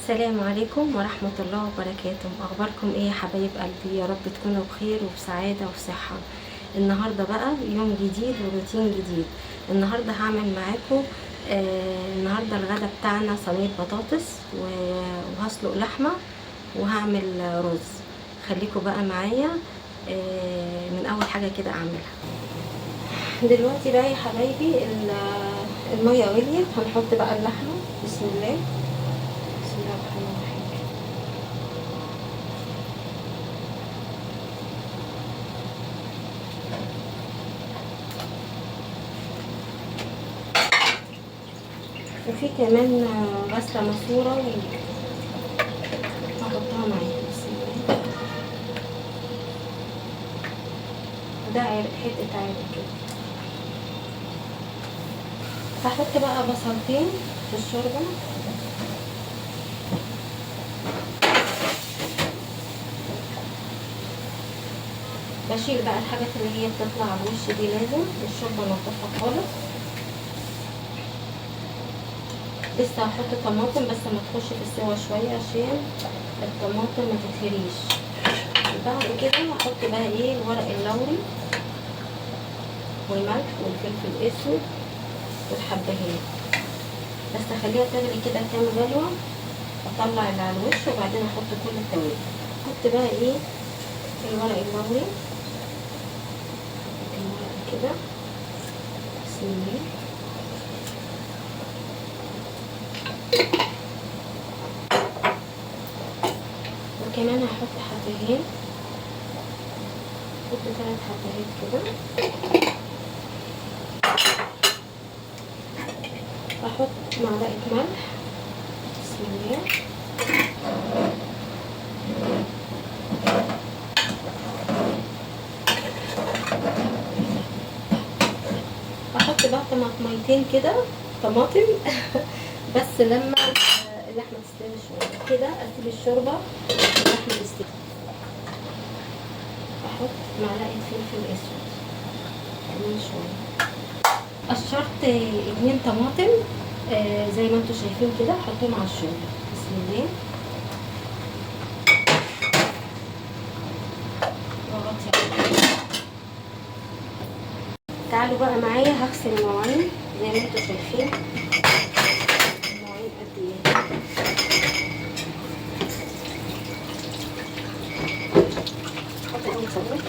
السلام عليكم ورحمة الله وبركاته. أخباركم إيه يا حبايب قلبي؟ يا رب تكونوا بخير وفي سعادة وفي صحة. النهاردة بقى يوم جديد وروتين جديد. النهاردة هعمل معاكم النهاردة الغدا بتاعنا صينية بطاطس وهسلق لحمة وهعمل رز. خليكم بقى معايا من أول حاجة كده أعملها. دلوقتي بقى يا حبايبي المية غليت، هنحط بقى اللحمة. بسم الله بسم الله الرحمن الرحيم. وفي كمان غسله ماسوره وهحطها معايا. بسم الله. ده حته عارق كده. هحط بقى بصلتين في الشوربه. بشيل بقى الحاجات اللي هي بتطلع على الوش دي، لازم الشوربه نضفها خالص. لسه هحط طماطم بس ما تخش في السوا شويه عشان الطماطم ما تتهريش. بعد كده هحط بقى ايه ورق اللوري والملح والفلفل الاسود والحبهان، بس اخليها تغلي كده كام غلوه، اطلع اللي على الوش وبعدين احط كل التوابل. احط بقى ايه الورق اللوري كده. بسم الله. وكمان هحط حبهان، احط 3 حبهات كده. احط معلقه ملح. بسم الله. احط بقى طماطميتين كده، طماطم بس لما اللحمه تستوي شويه كده اسيب الشوربه اللحمه تستوي. احط معلقه فلفل اسود كمان شويه. قشرت 2 طماطم زي ما انتم شايفين كده، احطهم على الشوربه. بسم الله. واغطي عليها. تعالوا بقى معايا هغسل المواعين زي ما انتم شايفين. المواعين قد ايه. حط اول صبر.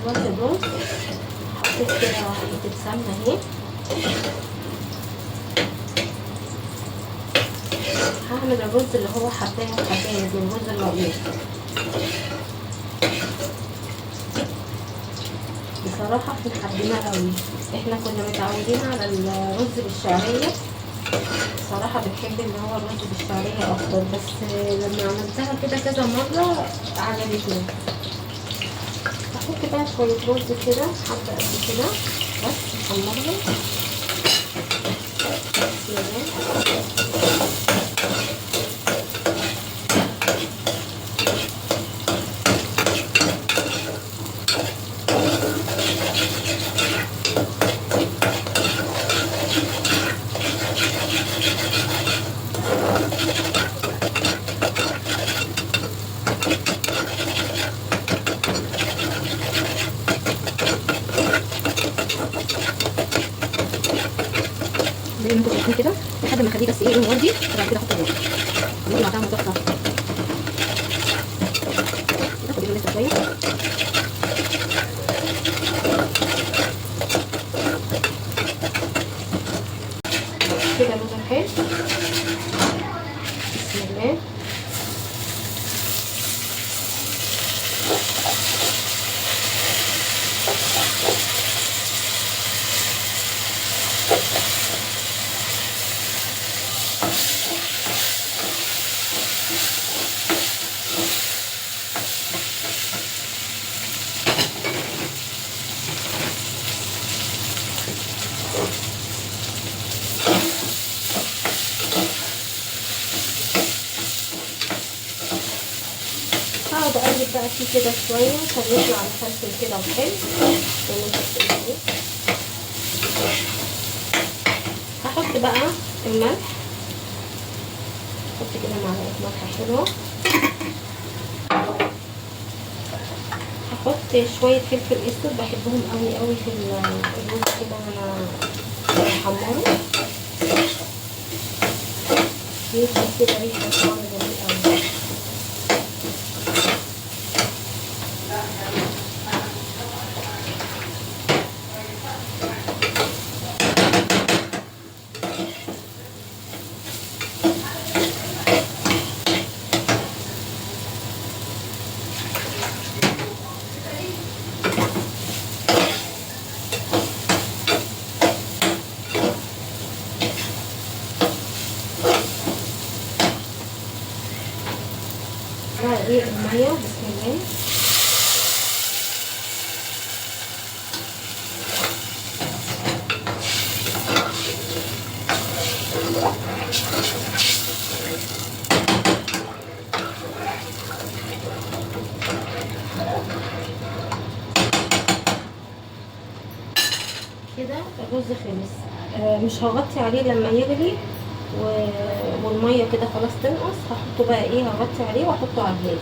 دلوقتي الرز. حطيت كده حته سمنه اهي. هعمل الرز اللي هو حبايه وحبايه دي، الرز الابيض. بصراحه احنا حبيناه قوي. احنا كنا متعودين على الرز بالشعريه. صراحة بنحب اللي هو الرز بالشعرية أكتر، بس لما عملتها كده كذا مرة عجبتني. هحط بقى شوية رز كده، حبة قد كده بس نحمرهم. زي ما انتوا شايفين كده لحد ما اخليه بس ايه لون وردي، وبعد كده احط الرز. بيطلع طعمه تحفه. تاخد اللون لسه شويه كده. لون حلو. بسم الله. هقعد اقلب بقى فيه كده شويه عشان يطلع مفلفل كده وحلو زي ما انتوا شايفين. هحط بقى الملح. احط كده معلقه ملح حلوه. هحط شويه فلفل اسود، بحبهم قوي قوي في الرز كده وانا بحمره. بيدي كده ريحه طعم جميل قوي. بقى ايه الميه. بسم الله. كده الرز خلص. مش هغطي عليه لما يغلي والميه كده خلاص تنقص. هحطه بقى ايه، هغطي عليه واحطه على الهادي.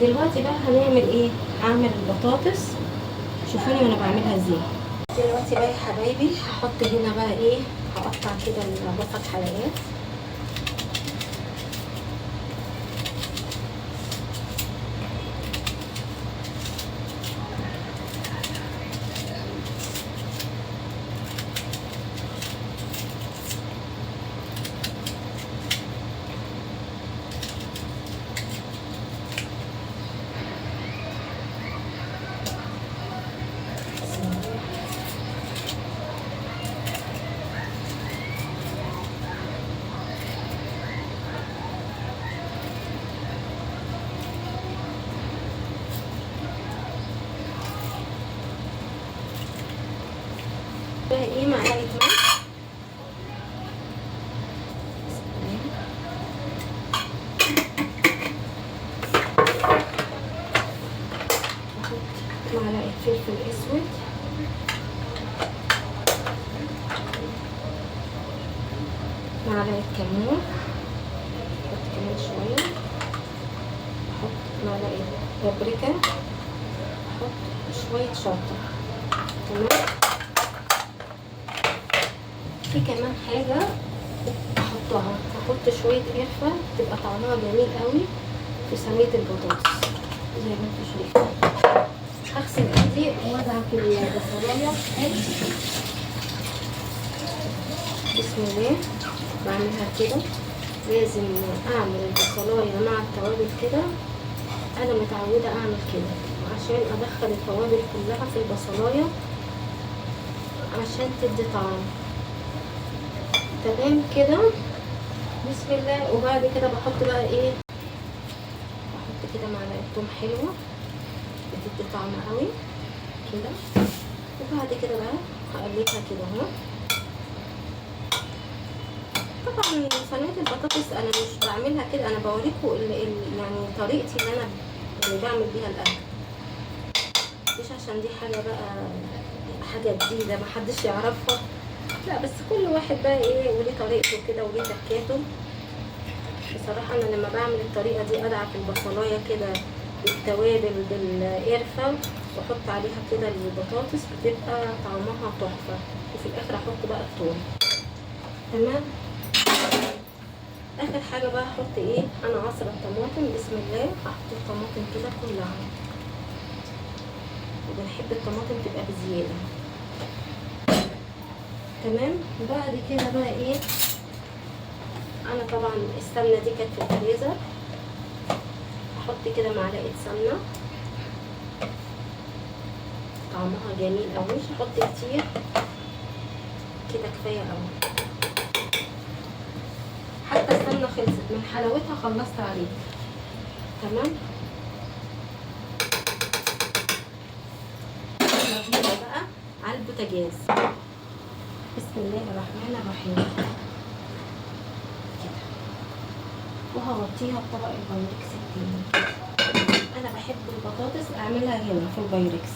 دلوقتي بقى هنعمل ايه، هعمل البطاطس. شوفوني وانا بعملها ازاي. دلوقتي بقى يا حبايبي هحط هنا بقى ايه، هقطع كده البطاطس حلقات. بقى ايه معلقه ملح. معلقه فلفل اسود. معلقه كمون. احط كمان شويه. احط معلقه بابريكا. احط شويه شطه. تمام. في كمان حاجه احطها، هحط شويه قرفه تبقى طعمها جميل قوي في صينيه البطاطس زي ما انتوا شايفين. هغسل ايدي وادعك البصلايه. بسم الله. بعملها كده، لازم اعمل البصلايه مع التوابل كده. انا متعوده اعمل كده عشان ادخل التوابل كلها في البصلايه عشان تدي طعم. تمام كده. بسم الله. وبعد كده بحط بقى ايه، بحط كده معلقه توم حلوه بتدي طعم قوي كده. وبعد كده بقى هقلبها كده اهو. طبعا صينيه البطاطس انا مش بعملها كده، انا بوريكم يعني طريقتي اللي بعمل بيها الاكل، مش عشان دي حاجه بقى حاجه جديده محدش يعرفها، لا، بس كل واحد بقى ايه وليه طريقته كده وليه تكاته. بصراحه انا لما بعمل الطريقه دي ادعك البصلايه كده بالتوابل بالقرفه واحط عليها كده البطاطس، بتبقى طعمها تحفه. وفي الاخر احط بقى الثوم. تمام. اخر حاجه بقى احط ايه، انا عصره الطماطم. بسم الله. هحط الطماطم كده كلها، وبنحب الطماطم تبقى بزياده. تمام. بعد كده بقى ايه، انا طبعا السمنه دي كانت في الفريزر، احط كده معلقه سمنه طعمها جميل قوي. مش هحط كتير كده، كفايه قوي. حتى السمنه خلصت من حلاوتها، خلصت عليها. تمام. نجيبها بقى على البوتاجاز. بسم الله الرحمن الرحيم كده. وهغطيها بطبق البايركس التاني. انا بحب البطاطس اعملها هنا في البايركس.